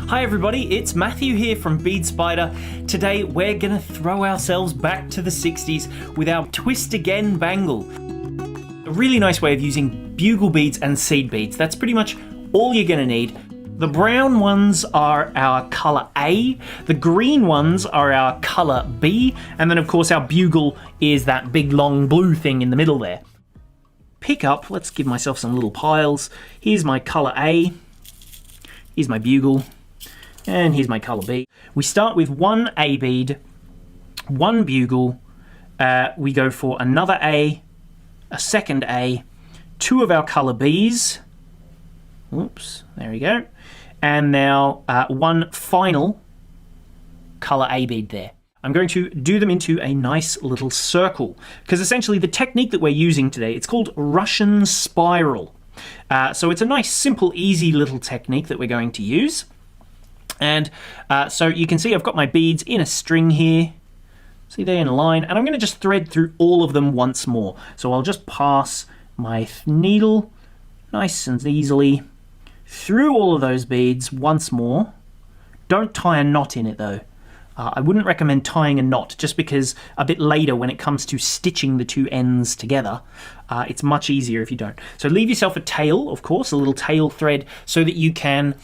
Hi everybody, it's Matthew here from Bead Spider. Today we're gonna throw ourselves back to the 60s with our Twist Again bangle. A really nice way of using bugle beads and seed beads. That's pretty much all you're gonna need. The brown ones are our colour A, the green ones are our colour B, and then of course our bugle is that big long blue thing in the middle there. Pick up, let's give myself some little piles. Here's my colour A, here's my bugle, and here's my colour B. We start with one A bead, one bugle, we go for another A, a second A, two of our colour Bs, oops, there we go, and now one final colour A bead there. I'm going to do them into a nice little circle, because essentially the technique that we're using today, it's called Russian spiral. So it's a nice, simple, easy little technique that we're going to use. And so you can see I've got my beads in a string here. See, they're in a line, and I'm going to just thread through all of them once more. So I'll just pass my needle nice and easily through all of those beads once more. Don't tie a knot in it though. I wouldn't recommend tying a knot, just because a bit later when it comes to stitching the two ends together, it's much easier if you don't. So leave yourself a tail, of course, a little tail thread, so that you can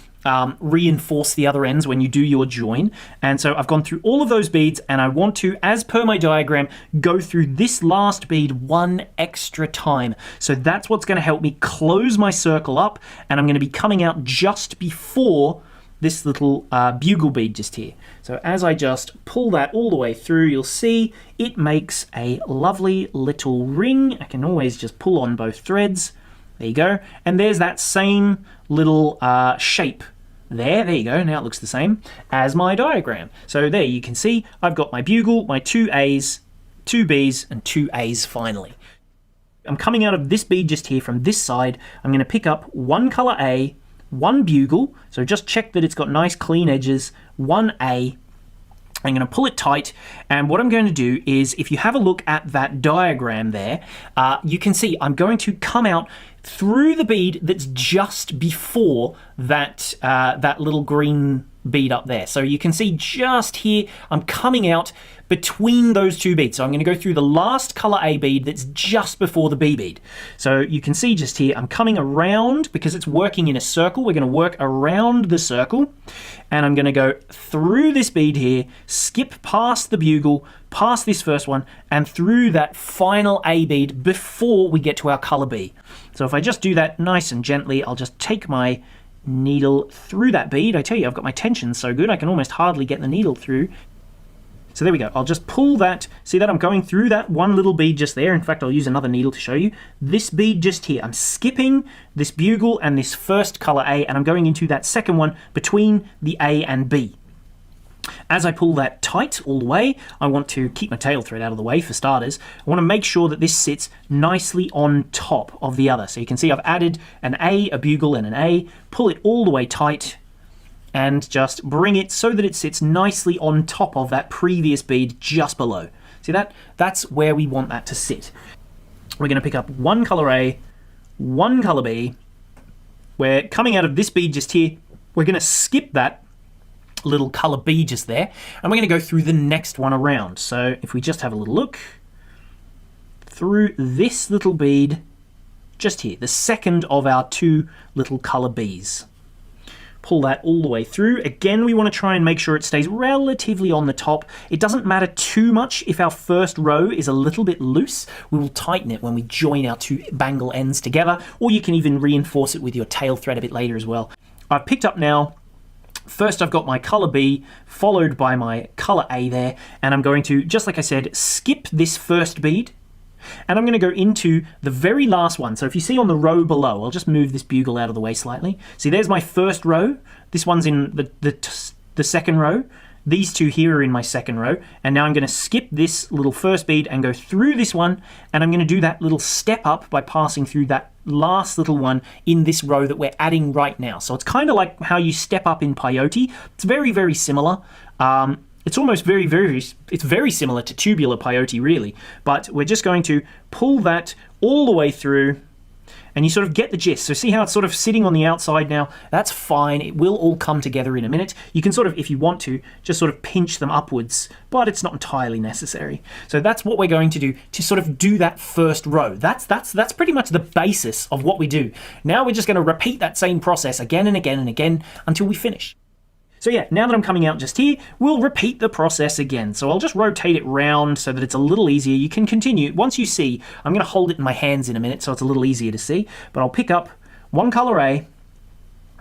reinforce the other ends when you do your join. And so I've gone through all of those beads, and I want to, as per my diagram, go through this last bead one extra time. So that's what's going to help me close my circle up, and I'm going to be coming out just before this little bugle bead just here. So as I just pull that all the way through, you'll see it makes a lovely little ring. I can always just pull on both threads. There you go. And there's that same little shape there you go. Now it looks the same as my diagram. So there you can see I've got my bugle, my two A's, two B's, and two A's finally. I'm coming out of this bead just here from this side. I'm going to pick up one colour A, one bugle, so just check that it's got nice clean edges, one A. I'm going to pull it tight, and what I'm going to do is, if you have a look at that diagram there, you can see I'm going to come out through the bead that's just before that, that little green bead up there. So you can see just here, I'm coming out between those two beads. So I'm going to go through the last colour A bead that's just before the B bead. So you can see just here, I'm coming around, because it's working in a circle. We're going to work around the circle, and I'm going to go through this bead here, skip past the bugle, past this first one, and through that final A bead before we get to our colour B. So if I just do that nice and gently, I'll just take my needle through that bead. I tell you, I've got my tension so good, I can almost hardly get the needle through. So there we go. I'll just pull that. See that I'm going through that one little bead just there. In fact, I'll use another needle to show you. This bead just here. I'm skipping this bugle and this first colour A, and I'm going into that second one between the A and B. As I pull that tight all the way, I want to keep my tail thread out of the way for starters. I want to make sure that this sits nicely on top of the other. So you can see I've added an A, a bugle, and an A. Pull it all the way tight, and just bring it so that it sits nicely on top of that previous bead just below. See that? That's where we want that to sit. We're going to pick up one colour A, one colour B. We're coming out of this bead just here. We're going to skip that little colour B just there, and we're going to go through the next one around. So if we just have a little look through this little bead just here, the second of our two little colour Bs. Pull that all the way through. Again, we want to try and make sure it stays relatively on the top. It doesn't matter too much if our first row is a little bit loose. We will tighten it when we join our two bangle ends together, or you can even reinforce it with your tail thread a bit later as well. I've picked up now, first I've got my colour B, followed by my colour A there, and I'm going to, just like I said, skip this first bead, and I'm going to go into the very last one. So if you see on the row below, I'll just move this bugle out of the way slightly. See, there's my first row. This one's in the second row. These two here are in my second row. And now I'm going to skip this little first bead and go through this one. And I'm going to do that little step up by passing through that last little one in this row that we're adding right now. So it's kind of like how you step up in peyote. It's very, very similar. It's almost it's very similar to tubular peyote really, but we're just going to pull that all the way through, and you sort of get the gist. So see how it's sort of sitting on the outside now? That's fine. It will all come together in a minute. You can sort of, if you want to, just sort of pinch them upwards, but it's not entirely necessary. So that's what we're going to do to sort of do that first row. That's pretty much the basis of what we do. Now we're just going to repeat that same process again and again and again until we finish. So yeah, now that I'm coming out just here, we'll repeat the process again. So I'll just rotate it round so that it's a little easier. You can continue. Once you see, I'm going to hold it in my hands in a minute so it's a little easier to see. But I'll pick up one colour A.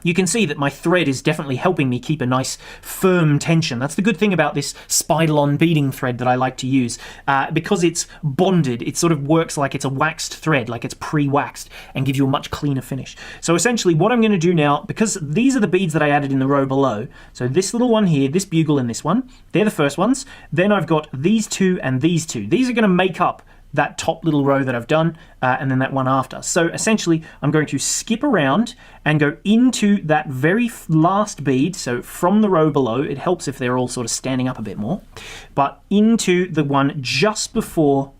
You can see that my thread is definitely helping me keep a nice firm tension. That's the good thing about this Spider beading thread that I like to use. Because it's bonded, it sort of works like it's a waxed thread, like it's pre-waxed, and gives you a much cleaner finish. So essentially what I'm going to do now, because these are the beads that I added in the row below, so this little one here, this bugle and this one, they're the first ones. Then I've got these two and these two. These are going to make up that top little row that I've done, and then that one after. So essentially, I'm going to skip around and go into that very last bead, so from the row below. It helps if they're all sort of standing up a bit more, but into the one just before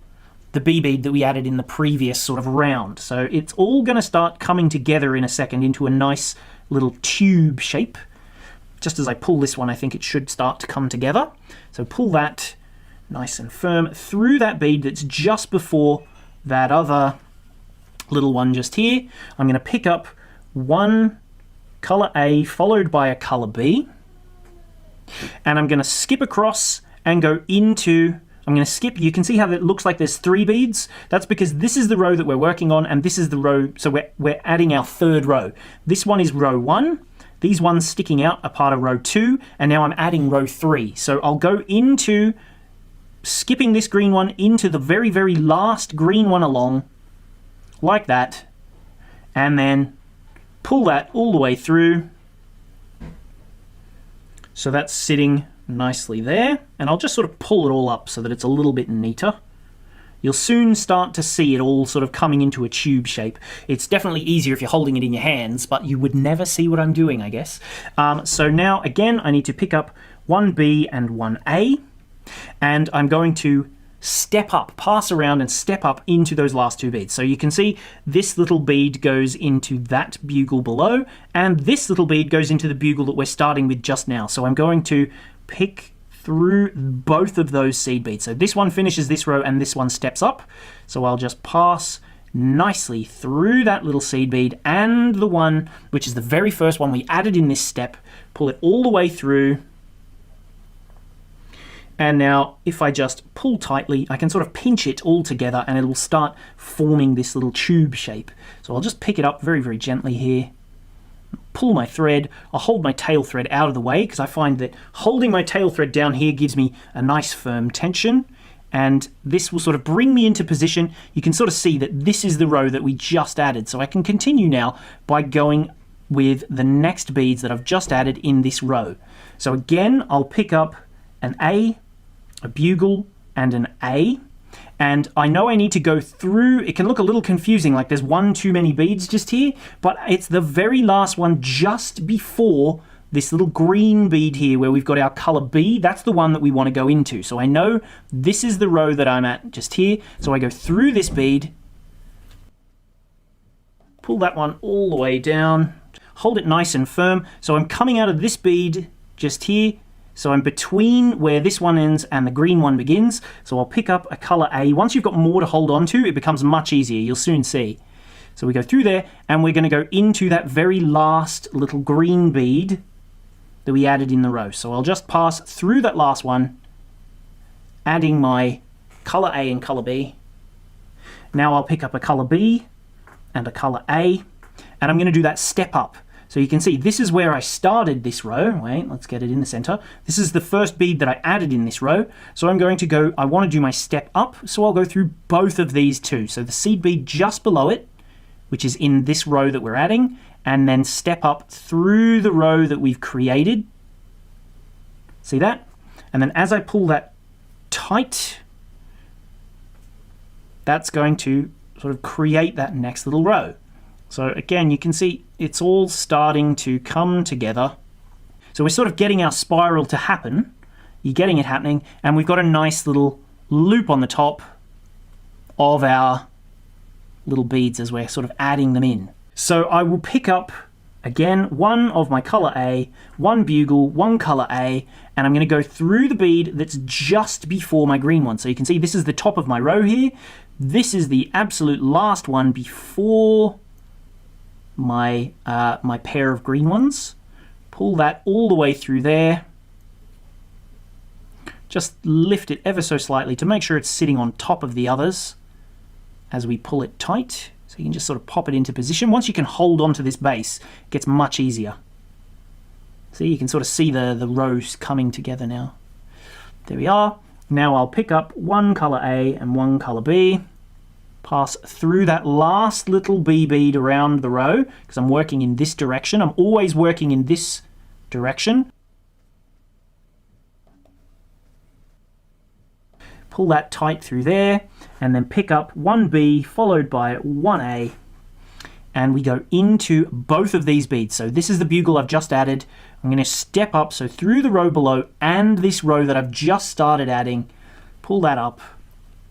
the B bead that we added in the previous sort of round. So it's all going to start coming together in a second into a nice little tube shape. Just as I pull this one, I think it should start to come together. So pull that nice and firm through that bead that's just before that other little one just here. I'm going to pick up one colour A followed by a colour B, and I'm going to skip across and go into, I'm going to skip, you can see how it looks like there's 3 beads. That's because this is the row that we're working on, and this is the row, so we're adding our third row. This one is row 1. These ones sticking out are part of row 2, and now I'm adding row 3. So I'll go into skipping this green one into the very, very last green one along, like that, and then pull that all the way through. So that's sitting nicely there, and I'll just sort of pull it all up so that it's a little bit neater. You'll soon start to see it all sort of coming into a tube shape. It's definitely easier if you're holding it in your hands, but you would never see what I'm doing, I guess. So now, again, I need to pick up one B and one A, and I'm going to step up, pass around and step up into those last 2 beads. So you can see this little bead goes into that bugle below, and this little bead goes into the bugle that we're starting with just now. So I'm going to pick through both of those seed beads. So this one finishes this row and this one steps up. So I'll just pass nicely through that little seed bead and the one, which is the very first one we added in this step, pull it all the way through. And now, if I just pull tightly, I can sort of pinch it all together and it will start forming this little tube shape. So I'll just pick it up very, very gently here, pull my thread. I'll hold my tail thread out of the way because I find that holding my tail thread down here gives me a nice firm tension. And this will sort of bring me into position. You can sort of see that this is the row that we just added. So I can continue now by going with the next beads that I've just added in this row. So again, I'll pick up an A, a bugle, and an A. And I know I need to go through, it can look a little confusing, like there's one too many beads just here, but it's the very last one just before this little green bead here where we've got our colour B. That's the one that we want to go into. So I know this is the row that I'm at just here. So I go through this bead, pull that one all the way down, hold it nice and firm. So I'm coming out of this bead just here. So I'm between where this one ends and the green one begins. So I'll pick up a colour A. Once you've got more to hold on to, it becomes much easier. You'll soon see. So we go through there and we're going to go into that very last little green bead that we added in the row. So I'll just pass through that last one, adding my colour A and colour B. Now I'll pick up a colour B and a colour A, and I'm going to do that step up. So you can see this is where I started this row. Wait, let's get it in the center. This is the first bead that I added in this row. So I'm going to go, I want to do my step up, so I'll go through both of these two. So the seed bead just below it, which is in this row that we're adding, and then step up through the row that we've created. See that? And then as I pull that tight, that's going to sort of create that next little row. So again, you can see it's all starting to come together. So we're sort of getting our spiral to happen. You're getting it happening, and we've got a nice little loop on the top of our little beads as we're sort of adding them in. So I will pick up, again, one of my color A, one bugle, one color A, and I'm going to go through the bead that's just before my green one. So you can see this is the top of my row here. This is the absolute last one before my, my pair of green ones. Pull that all the way through there. Just lift it ever so slightly to make sure it's sitting on top of the others as we pull it tight. So you can just sort of pop it into position. Once you can hold on to this base, it gets much easier. See, you can sort of see the rows coming together now. There we are. Now I'll pick up one color A and one color B, pass through that last little B bead around the row, because I'm working in this direction. I'm always working in this direction. Pull that tight through there, and then pick up one B followed by one A, and we go into both of these beads. So this is the bugle I've just added. I'm going to step up, so through the row below and this row that I've just started adding, pull that up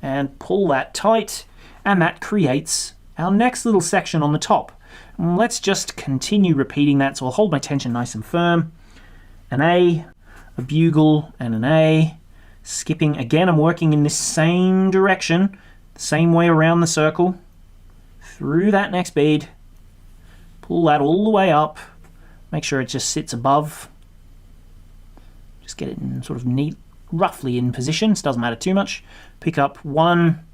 and pull that tight, and that creates our next little section on the top. And let's just continue repeating that. So I'll hold my tension nice and firm. An A, a bugle, and an A. Skipping again, I'm working in this same direction, the same way around the circle, through that next bead, pull that all the way up, make sure it just sits above, just get it in sort of neat, roughly in position, it doesn't matter too much. Pick up one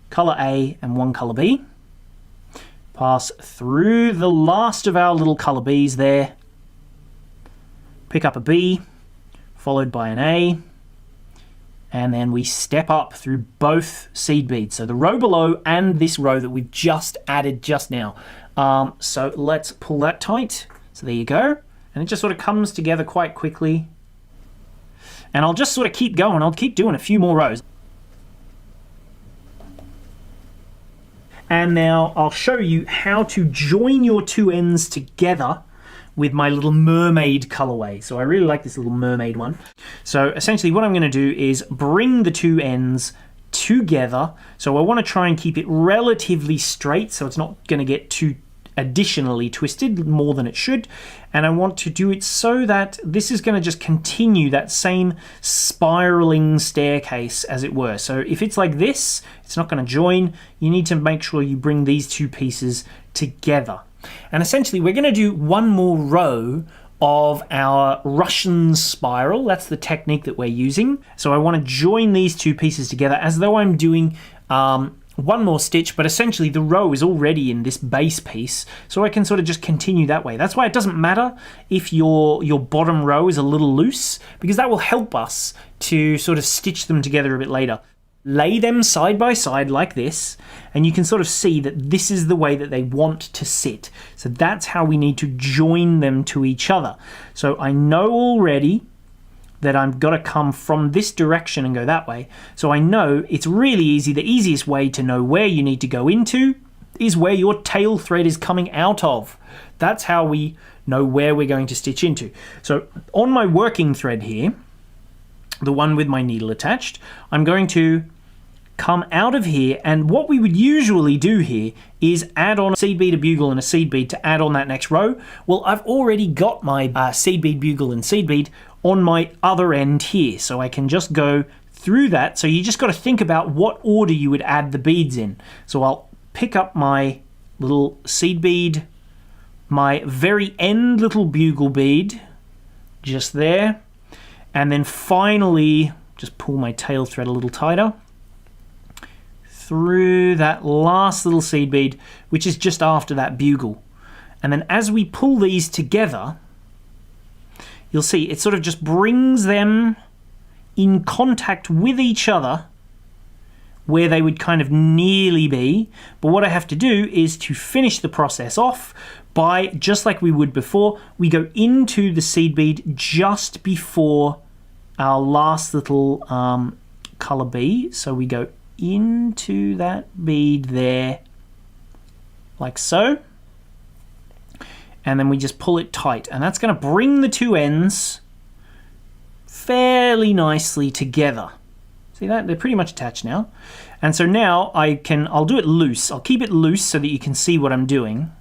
color A and one color B, pass through the last of our little color Bs there, pick up a B, followed by an A, and then we step up through both seed beads. So the row below and this row that we've just added just now. So let's pull that tight. So there you go. And it just sort of comes together quite quickly. And I'll just sort of keep going. I'll keep doing a few more rows. And now I'll show you how to join your two ends together with my little mermaid colorway. So I really like this little mermaid one. So essentially what I'm going to do is bring the two ends together. So I want to try and keep it relatively straight so it's not going to get too additionally twisted more than it should. And I want to do it so that this is going to just continue that same spiraling staircase, as it were. So if it's like this, it's not going to join. You need to make sure you bring these two pieces together. And essentially we're going to do one more row of our Russian spiral. That's the technique that we're using. So I want to join these two pieces together as though I'm doing one more stitch, but essentially the row is already in this base piece, so I can sort of just continue that way. That's why it doesn't matter if your bottom row is a little loose, because that will help us to sort of stitch them together a bit later. Lay them side by side like this, and you can sort of see that this is the way that they want to sit. So that's how we need to join them to each other. So I know already that I've got to come from this direction and go that way. So I know it's really easy. The easiest way to know where you need to go into is where your tail thread is coming out of. That's how we know where we're going to stitch into. So on my working thread here, the one with my needle attached, I'm going to come out of here, and what we would usually do here is add on a seed bead, a bugle, and a seed bead to add on that next row. Well, I've already got my seed bead, bugle, and seed bead on my other end here, so I can just go through that. So you just got to think about what order you would add the beads in. So I'll pick up my little seed bead, my very end little bugle bead, just there, and then finally just pull my tail thread a little tighter through that last little seed bead, which is just after that bugle. And then as we pull these together, you'll see it sort of just brings them in contact with each other where they would kind of nearly be. But what I have to do is to finish the process off by, just like we would before, we go into the seed bead just before our last little color B. So we go into that bead there, like so. And then we just pull it tight. And that's going to bring the two ends fairly nicely together. See that? They're pretty much attached now. And so now I'll do it loose. I'll keep it loose so that you can see what I'm doing.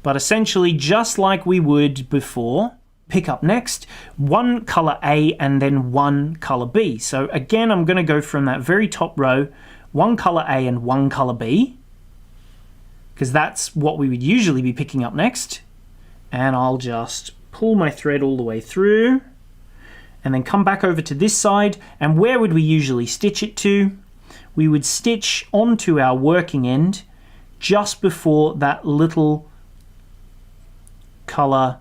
But essentially, just like we would before, pick up next one color A and then one color B. So again, I'm going to go from that very top row, one color A and one color B, because that's what we would usually be picking up next. And I'll just pull my thread all the way through and then come back over to this side. And where would we usually stitch it to? We would stitch onto our working end just before that little color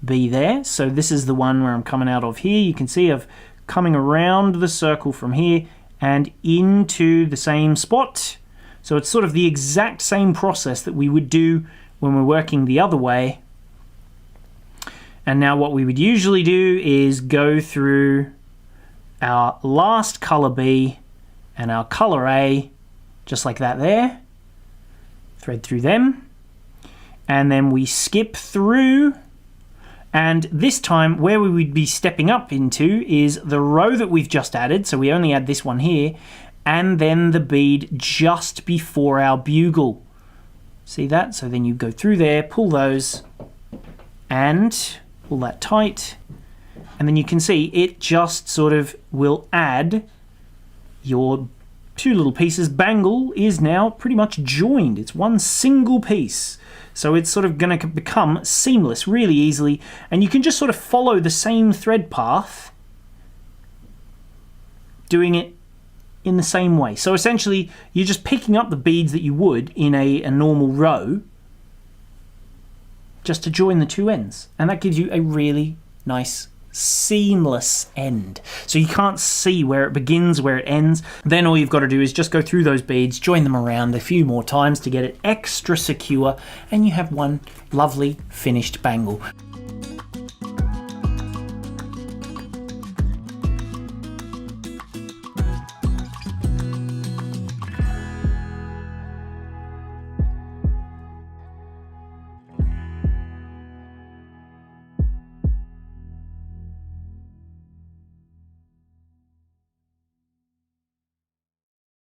B there. So this is the one where I'm coming out of here. You can see I've coming around the circle from here and into the same spot. So it's sort of the exact same process that we would do when we're working the other way. And now what we would usually do is go through our last color B and our color A, just like that there. Thread through them. And then we skip through. And this time, where we would be stepping up into is the row that we've just added. So we only add this one here. And then the bead just before our bugle. See that? So then you go through there, pull those, and pull that tight. And then you can see it just sort of will add your two little pieces. Bangle is now pretty much joined. It's one single piece. So it's sort of going to become seamless really easily. And you can just sort of follow the same thread path, doing it in the same way. So essentially, you're just picking up the beads that you would in a normal row just to join the two ends. And that gives you a really nice seamless end. So you can't see where it begins, where it ends. Then all you've got to do is just go through those beads, join them around a few more times to get it extra secure, and you have one lovely finished bangle.